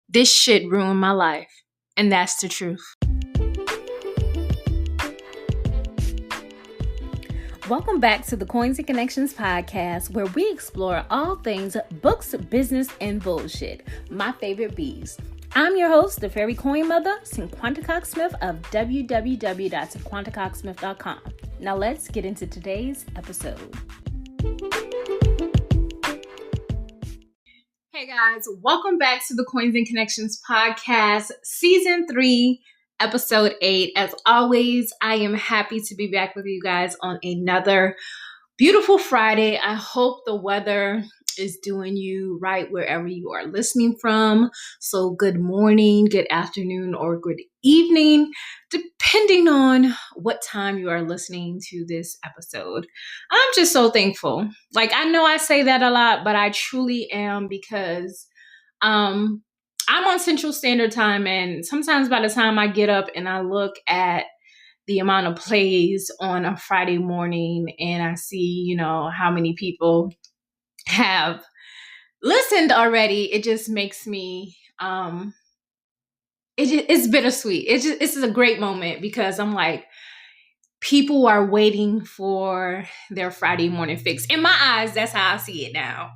this shit ruined my life. And that's the truth. Welcome back to the Coins and Connections podcast, where we explore all things books, business, and bullshit. My favorite bees. I'm your host, the fairy coin mother, Cinquanta Cox-Smith of www.cinquantacoxsmith.com. Now let's get into today's episode. Hey guys, welcome back to the Coins and Connections podcast, season 3, episode 8. As always, I am happy to be back with you guys on another beautiful Friday. I hope the weather is doing you right wherever you are listening from. So good morning, good afternoon, or good evening, depending on what time you are listening to this episode. I'm just so thankful. Like, I know I say that a lot, but I truly am, because I'm on Central Standard Time, and sometimes by the time I get up and I look at the amount of plays on a Friday morning and I see, how many people have listened already, it just makes me, it's bittersweet. It's a great moment, because I'm like, people are waiting for their Friday morning fix. In my eyes, that's how I see it now.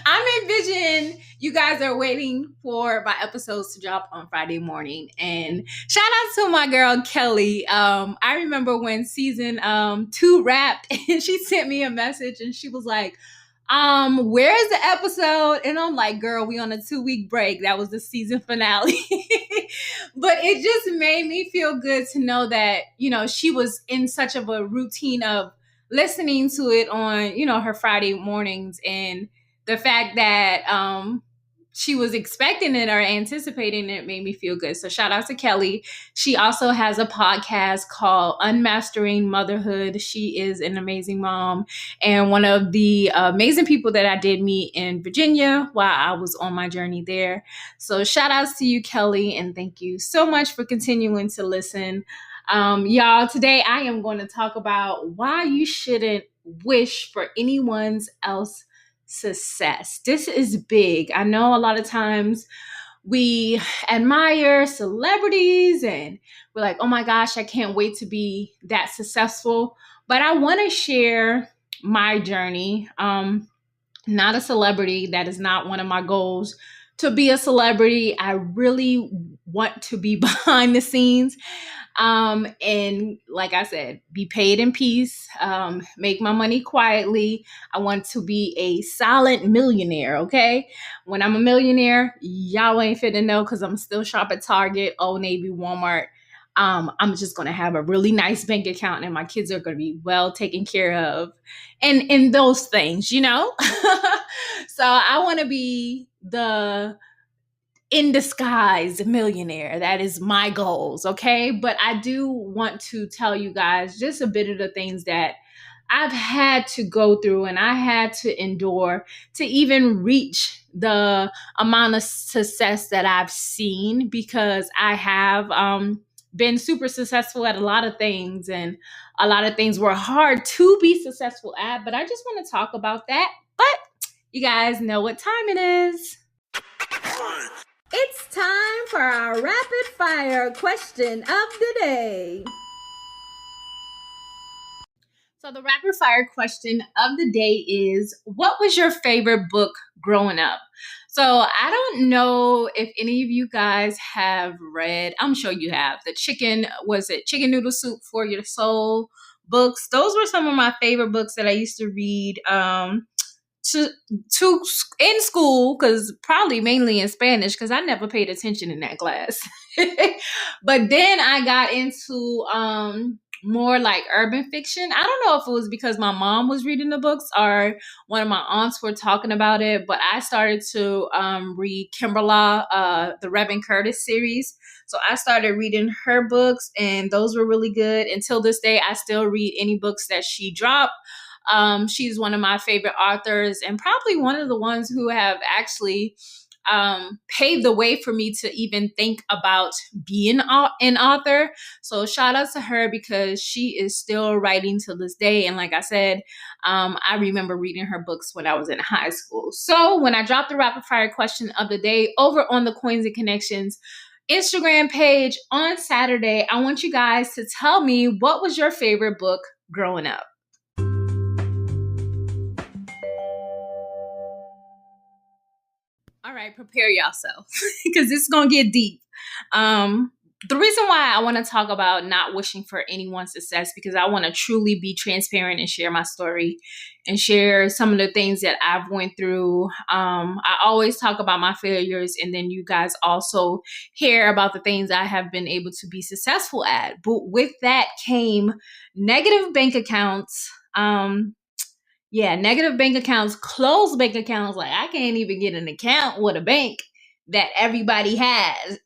I'm envisioning you guys are waiting for my episodes to drop on Friday morning. And shout out to my girl, Kelly. I remember when season 2 wrapped, and she sent me a message and she was like, where's the episode? And I'm like, girl, we on a 2-week break. That was the season finale. But it just made me feel good to know that, she was in such of a routine of listening to it on, her Friday mornings. And the fact that she was expecting it or anticipating it made me feel good. So shout out to Kelly. She also has a podcast called Unmastering Motherhood. She is an amazing mom and one of the amazing people that I did meet in Virginia while I was on my journey there. So shout outs to you, Kelly, and thank you so much for continuing to listen. Y'all, today I am going to talk about why you shouldn't wish for anyone's else success. This is big. I know a lot of times we admire celebrities and we're like, oh my gosh, I can't wait to be that successful. But I want to share my journey. Not a celebrity. That is not one of my goals, to be a celebrity. I really want to be behind the scenes. And like I said, be paid in peace, make my money quietly. I want to be a silent millionaire. Okay. When I'm a millionaire, y'all ain't fit to know, cause I'm still shop at Target, Old Navy, Walmart. I'm just going to have a really nice bank account and my kids are going to be well taken care of and those things, So I want to be the in disguise millionaire. That is my goals. Okay. But I do want to tell you guys just a bit of the things that I've had to go through and I had to endure to even reach the amount of success that I've seen, because I have been super successful at a lot of things, and a lot of things were hard to be successful at. But I just want to talk about that. But you guys know what time it is. It's time for our rapid fire question of the day. So the rapid fire question of the day is, what was your favorite book growing up? So I don't know if any of you guys have read, I'm sure you have, the Chicken Noodle Soup for Your Soul books. Those were some of my favorite books that I used to read to in school, because probably mainly in Spanish, because I never paid attention in that class. But then I got into more like urban fiction. I don't know if it was because my mom was reading the books or one of my aunts were talking about it, but I started to read Kimberla, the Reverend Curtis series. So I started reading her books, and those were really good. Until this day, I still read any books that she dropped. She's one of my favorite authors, and probably one of the ones who have actually paved the way for me to even think about being an author. So shout out to her because she is still writing to this day. And like I said, I remember reading her books when I was in high school. So when I dropped the rapid fire question of the day over on the Coins and Connections Instagram page on Saturday, I want you guys to tell me, what was your favorite book growing up? All right, prepare yourself because it's going to get deep. The reason why I want to talk about not wishing for anyone's success, because I want to truly be transparent and share my story and share some of the things that I've went through. I always talk about my failures, and then you guys also hear about the things I have been able to be successful at. But with that came negative bank accounts. Negative bank accounts, closed bank accounts. Like, I can't even get an account with a bank that everybody has.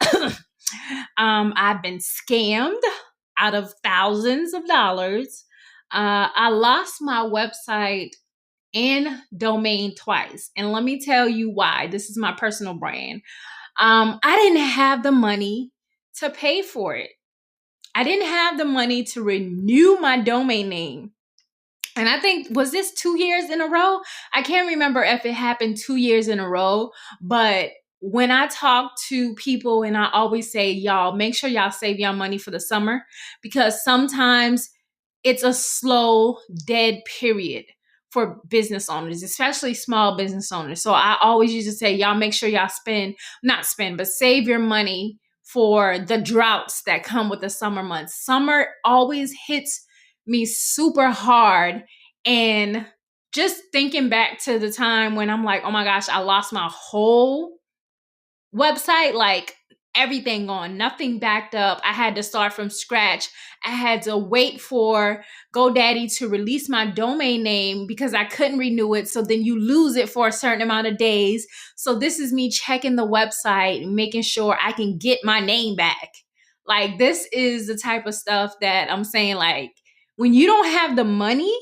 I've been scammed out of thousands of dollars. I lost my website and domain twice. And let me tell you why. This is my personal brand. I didn't have the money to pay for it. I didn't have the money to renew my domain name. And I think, was this 2 years in a row? I can't remember if it happened 2 years in a row, but when I talk to people, and I always say, y'all, make sure y'all save y'all money for the summer, because sometimes it's a slow, dead period for business owners, especially small business owners. So I always used to say, y'all make sure y'all save your money for the droughts that come with the summer months. Summer always hits me super hard. And just thinking back to the time when I'm like, oh my gosh, I lost my whole website, like everything gone, nothing backed up. I had to start from scratch. I had to wait for GoDaddy to release my domain name because I couldn't renew it. So then you lose it for a certain amount of days. So this is me checking the website, making sure I can get my name back. Like, this is the type of stuff that I'm saying, like, when you don't have the money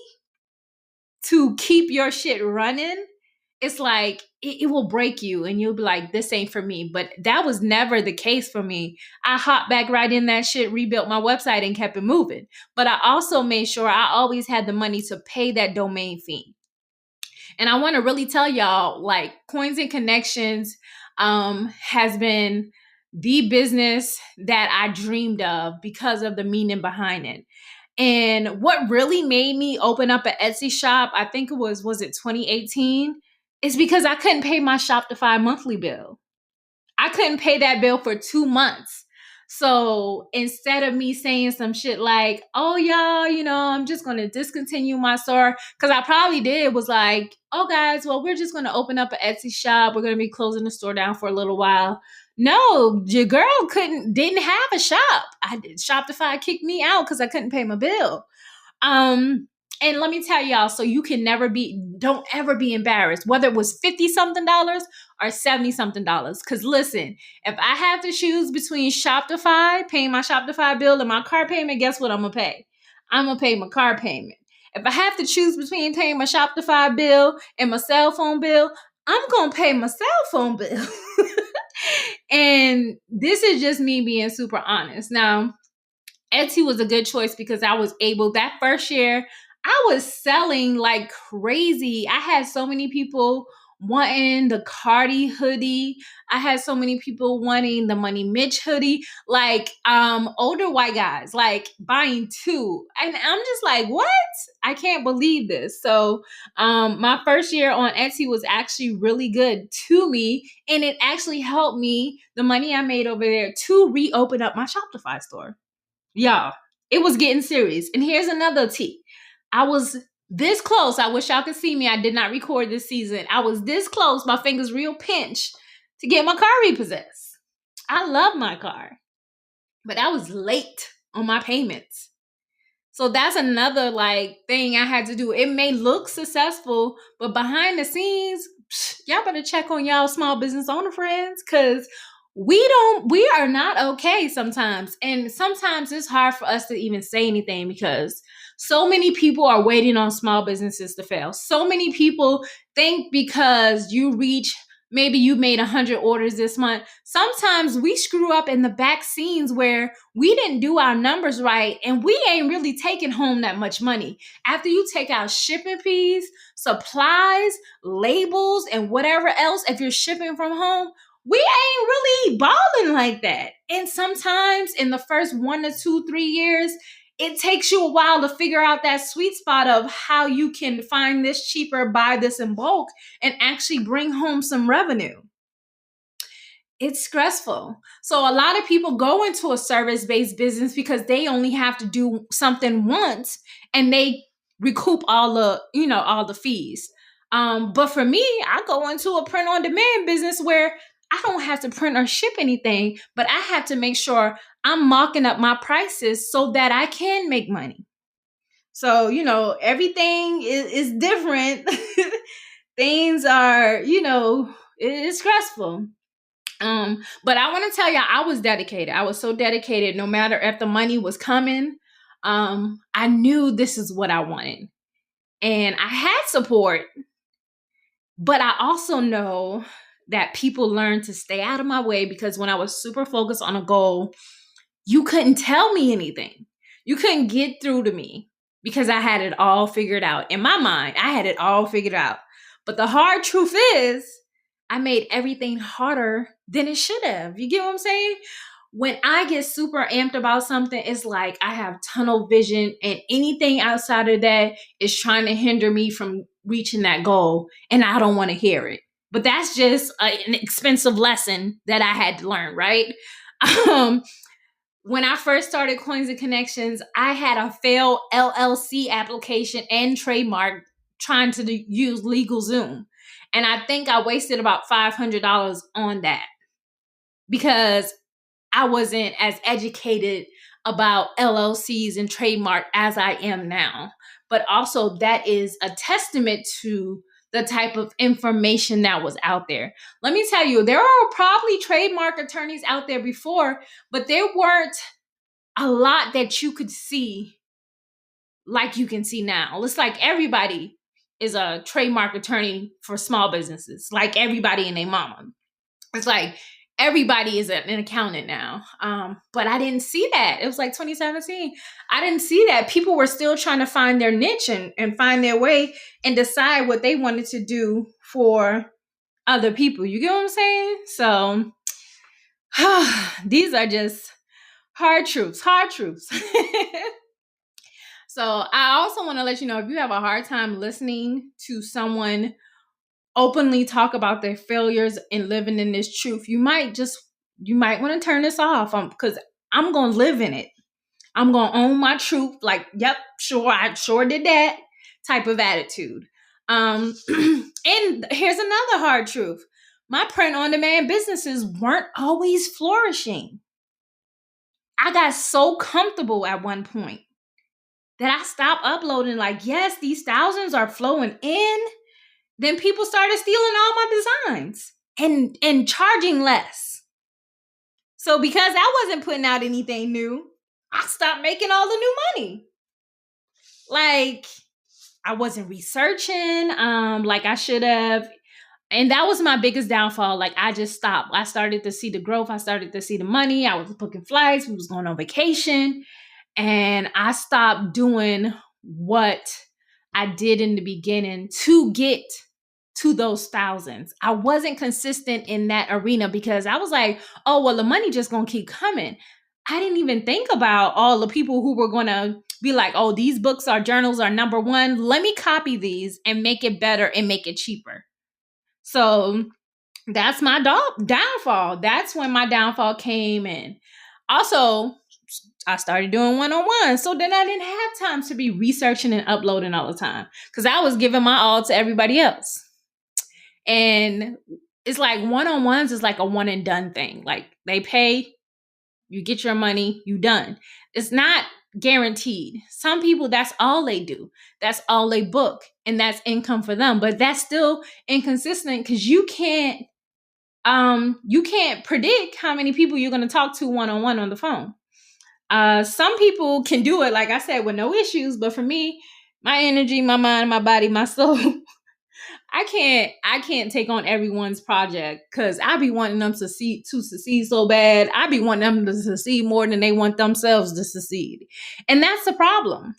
to keep your shit running, it's like it will break you and you'll be like, this ain't for me. But that was never the case for me. I hopped back right in that shit, rebuilt my website, and kept it moving. But I also made sure I always had the money to pay that domain fee. And I want to really tell y'all, like, Coins and Connections has been the business that I dreamed of because of the meaning behind it. And what really made me open up an Etsy shop, I think it was it 2018, is because I couldn't pay my Shopify monthly bill. I couldn't pay that bill for 2 months. So instead of me saying some shit like, oh, y'all, I'm just going to discontinue my store, because I probably did, was like, oh, guys, well, we're just going to open up an Etsy shop. We're going to be closing the store down for a little while. No, your girl didn't have a shop. Shopify kicked me out because I couldn't pay my bill. And let me tell y'all, so you can don't ever be embarrassed, whether it was $50 something or $70 something. Because listen, if I have to choose between Shopify, paying my Shopify bill, and my car payment, guess what I'm going to pay? I'm going to pay my car payment. If I have to choose between paying my Shopify bill and my cell phone bill, I'm going to pay my cell phone bill. And this is just me being super honest. Now, Etsy was a good choice because I was able, that first year, I was selling like crazy. I had so many people wanting the Cardi hoodie. I had so many people wanting the Money Mitch hoodie, like older white guys, like buying two. And I'm just like, what? I can't believe this. So my first year on Etsy was actually really good to me. And it actually helped me, the money I made over there, to reopen up my Shopify store. Y'all, it was getting serious. And here's another tea. I was this close. I wish y'all could see me. I did not record this season. I was this close, my fingers real pinched, to get my car repossessed. I love my car, but I was late on my payments. So that's another thing I had to do. It may look successful, but behind the scenes, y'all better check on y'all small business owner friends, because we are not okay sometimes. And sometimes it's hard for us to even say anything because so many people are waiting on small businesses to fail. So many people think because you reach maybe you made 100 orders this month. Sometimes we screw up in the back scenes where we didn't do our numbers right and we ain't really taking home that much money. After you take out shipping fees, supplies, labels, and whatever else, if you're shipping from home, we ain't really balling like that. And sometimes in the first 1 to 2, 3 years, it takes you a while to figure out that sweet spot of how you can find this cheaper, buy this in bulk, and actually bring home some revenue. It's stressful. So a lot of people go into a service-based business because they only have to do something once and they recoup all the fees. But for me, I go into a print-on-demand business where I don't have to print or ship anything, but I have to make sure I'm marking up my prices so that I can make money. So, everything is different. Things are, it's stressful. But I want to tell y'all, I was dedicated. I was so dedicated. No matter if the money was coming, I knew this is what I wanted. And I had support, but I also know that people learned to stay out of my way because when I was super focused on a goal, you couldn't tell me anything. You couldn't get through to me because I had it all figured out. In my mind, I had it all figured out. But the hard truth is, I made everything harder than it should have. You get what I'm saying? When I get super amped about something, it's like I have tunnel vision and anything outside of that is trying to hinder me from reaching that goal. And I don't want to hear it. But that's just an expensive lesson that I had to learn, right? When I first started Coins and Connections, I had a failed LLC application and trademark trying to use LegalZoom. And I think I wasted about $500 on that because I wasn't as educated about LLCs and trademark as I am now. But also that is a testament to the type of information that was out there. Let me tell you, there are probably trademark attorneys out there before, but there weren't a lot that you could see like you can see now. It's like everybody is a trademark attorney for small businesses, like everybody and their mama. It's like everybody is an accountant now. But I didn't see that. It was like 2017. I didn't see that. People were still trying to find their niche and find their way and decide what they wanted to do for other people. You get what I'm saying? So these are just hard truths. So I also want to let you know, if you have a hard time listening to someone openly talk about their failures and living in this truth, you might want to turn this off because I'm going to live in it. I'm going to own my truth. Like, yep, sure, I sure did that type of attitude. And here's another hard truth. My print-on-demand businesses weren't always flourishing. I got so comfortable at one point that I stopped uploading. Like, yes, these thousands are flowing in. Then people started stealing all my designs and charging less. So because I wasn't putting out anything new, I stopped making all the new money. Like, I wasn't researching like I should have. And that was my biggest downfall. Like, I just stopped. I started to see the growth. I started to see the money. I was booking flights. We was going on vacation. And I stopped doing what I did in the beginning to get to those thousands. I wasn't consistent in that arena because I was like, oh, well, the money just going to keep coming. I didn't even think about all the people who were going to be like, oh, these books or journals are number one. Let me copy these and make it better and make it cheaper. So that's my downfall. That's when my downfall came in. Also, I started doing one-on-one. So then I didn't have time to be researching and uploading all the time because I was giving my all to everybody else. And it's like one-on-ones is like a one and done thing. Like, they pay, you get your money, you done. It's not guaranteed. Some people, that's all they do. That's all they book. And that's income for them. But that's still inconsistent because you can't predict how many people you're going to talk to one-on-one on the phone. Some people can do it, like I said, with no issues. But for me, my energy, my mind, my body, my soul, I can't take on everyone's project because I be wanting them to succeed so bad. I be wanting them to succeed more than they want themselves to succeed. And that's the problem.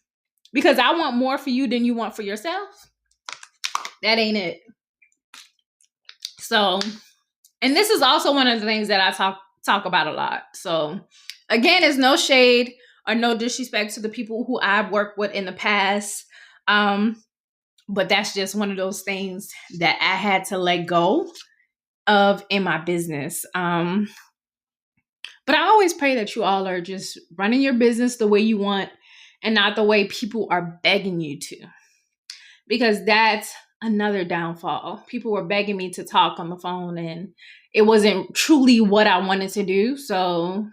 Because I want more for you than you want for yourself. That ain't it. So, and this is also one of the things that I talk about a lot. So, again, it's no shade or no disrespect to the people who I've worked with in the past. But that's just one of those things that I had to let go of in my business. But I always pray that you all are just running your business the way you want and not the way people are begging you to. Because that's another downfall. People were begging me to talk on the phone and it wasn't truly what I wanted to do. So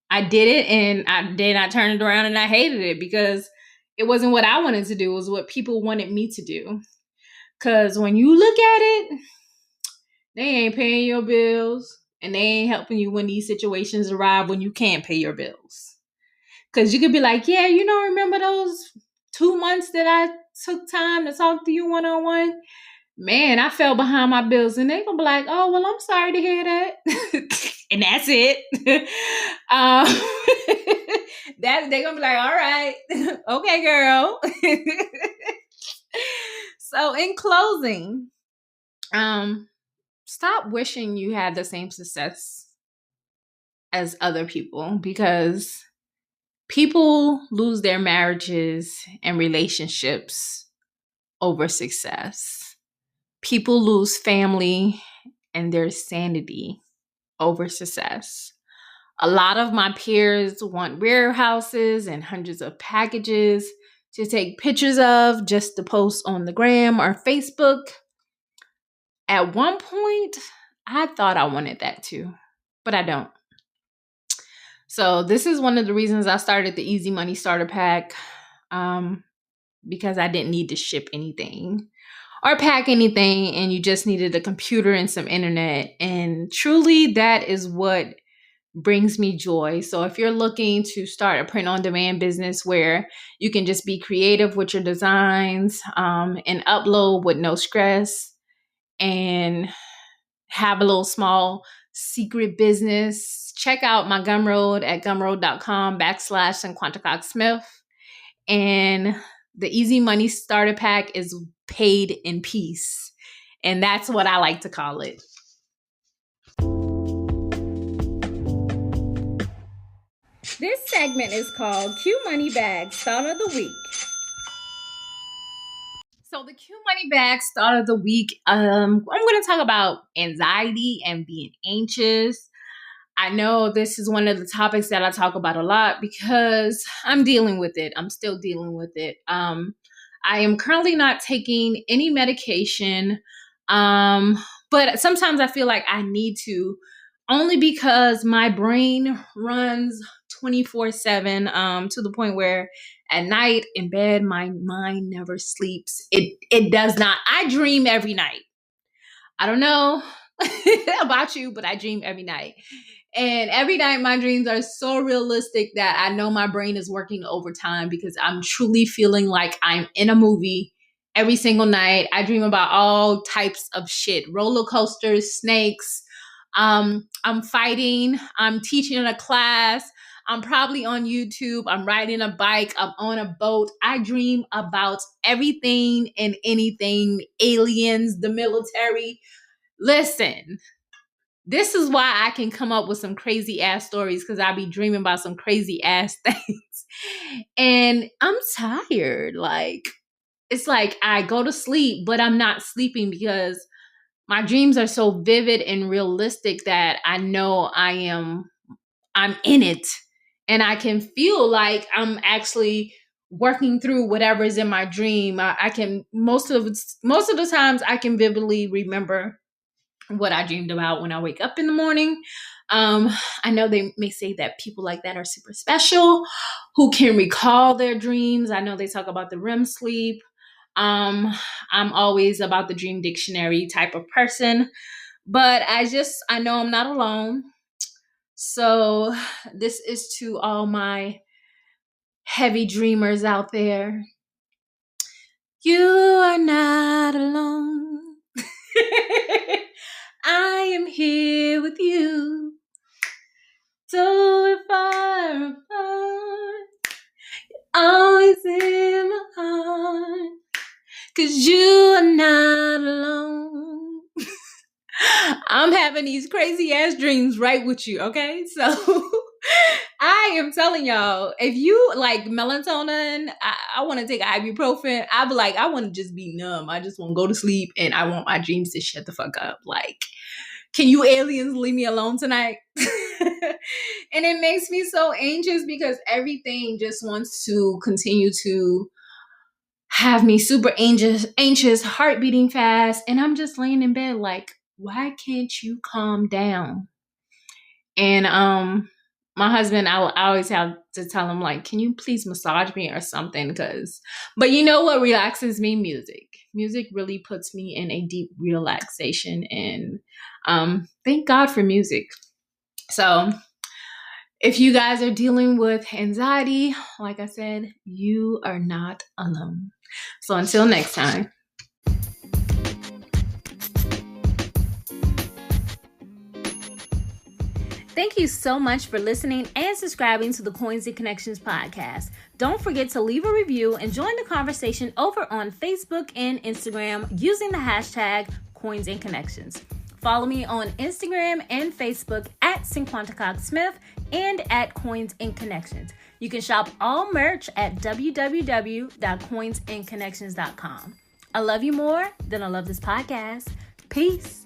I did it, and I turned it around and I hated it because it wasn't what I wanted to do. It was what people wanted me to do. Because when you look at it, they ain't paying your bills and they ain't helping you when these situations arrive when you can't pay your bills. Because you could be like, yeah, remember those 2 months that I took time to talk to you one-on-one? Man, I fell behind my bills. And they gonna be like, oh, well, I'm sorry to hear that. And that's it. That they're gonna be like, all right, okay, girl. So in closing, stop wishing you had the same success as other people, because people lose their marriages and relationships over success. People lose family and their sanity over success. A lot of my peers want warehouses and hundreds of packages to take pictures of just to post on the gram or Facebook. At one point, I thought I wanted that too, but I don't. So this is one of the reasons I started the Easy Money Starter Pack, because I didn't need to ship anything or pack anything, and you just needed a computer and some internet. And truly, that is what brings me joy. So if you're looking to start a print-on-demand business where you can just be creative with your designs, and upload with no stress, and have a little small secret business, check out my Gumroad at gumroad.com/Cinquanta Cox-Smith. And the Easy Money Starter Pack is paid in peace. And that's what I like to call it. This segment is called Q Money Bag Start of the Week. So the Q Money Bag Start of the Week, I'm going to talk about anxiety and being anxious. I know this is one of the topics that I talk about a lot because I'm dealing with it. I'm still dealing with it. I am currently not taking any medication, but sometimes I feel like I need to, only because my brain runs 24/7, to the point where at night in bed, my mind never sleeps. It does not. I dream every night. I don't know about you, but I dream every night. And every night my dreams are so realistic that I know my brain is working overtime because I'm truly feeling like I'm in a movie every single night. I dream about all types of shit, roller coasters, snakes. I'm fighting. I'm teaching in a class. I'm probably on YouTube. I'm riding a bike. I'm on a boat. I dream about everything and anything, aliens, the military. Listen, this is why I can come up with some crazy ass stories, because I be dreaming about some crazy ass things. And I'm tired. Like, it's like I go to sleep, but I'm not sleeping because my dreams are so vivid and realistic that I know I'm in it. And I can feel like I'm actually working through whatever's in my dream. I can, most of the times I can vividly remember what I dreamed about when I wake up in the morning. I know they may say that people like that are super special, who can recall their dreams. I know they talk about the REM sleep. I'm always about the dream dictionary type of person, but I know I'm not alone. So this is to all my heavy dreamers out there. You are not alone. I am here with you. So far apart. Always in my heart. 'Cause you are not alone. I'm having these crazy ass dreams right with you, okay? So I am telling y'all, if you like melatonin, I want to take ibuprofen. I be like, I want to just be numb. I just want to go to sleep and I want my dreams to shut the fuck up. Like, can you aliens leave me alone tonight? And it makes me so anxious because everything just wants to continue to have me super anxious, heart beating fast. And I'm just laying in bed like, why can't you calm down? And my husband, I always have to tell him, like, can you please massage me or something? But you know what relaxes me? Music. Music really puts me in a deep relaxation. And thank God for music. So if you guys are dealing with anxiety, like I said, you are not alone. So until next time. Thank you so much for listening and subscribing to the Coins and Connections podcast. Don't forget to leave a review and join the conversation over on Facebook and Instagram using the hashtag Coins and Connections. Follow me on Instagram and Facebook at Cinquanta Cox-Smith and at Coins and Connections. You can shop all merch at www.coinsandconnections.com. I love you more than I love this podcast. Peace.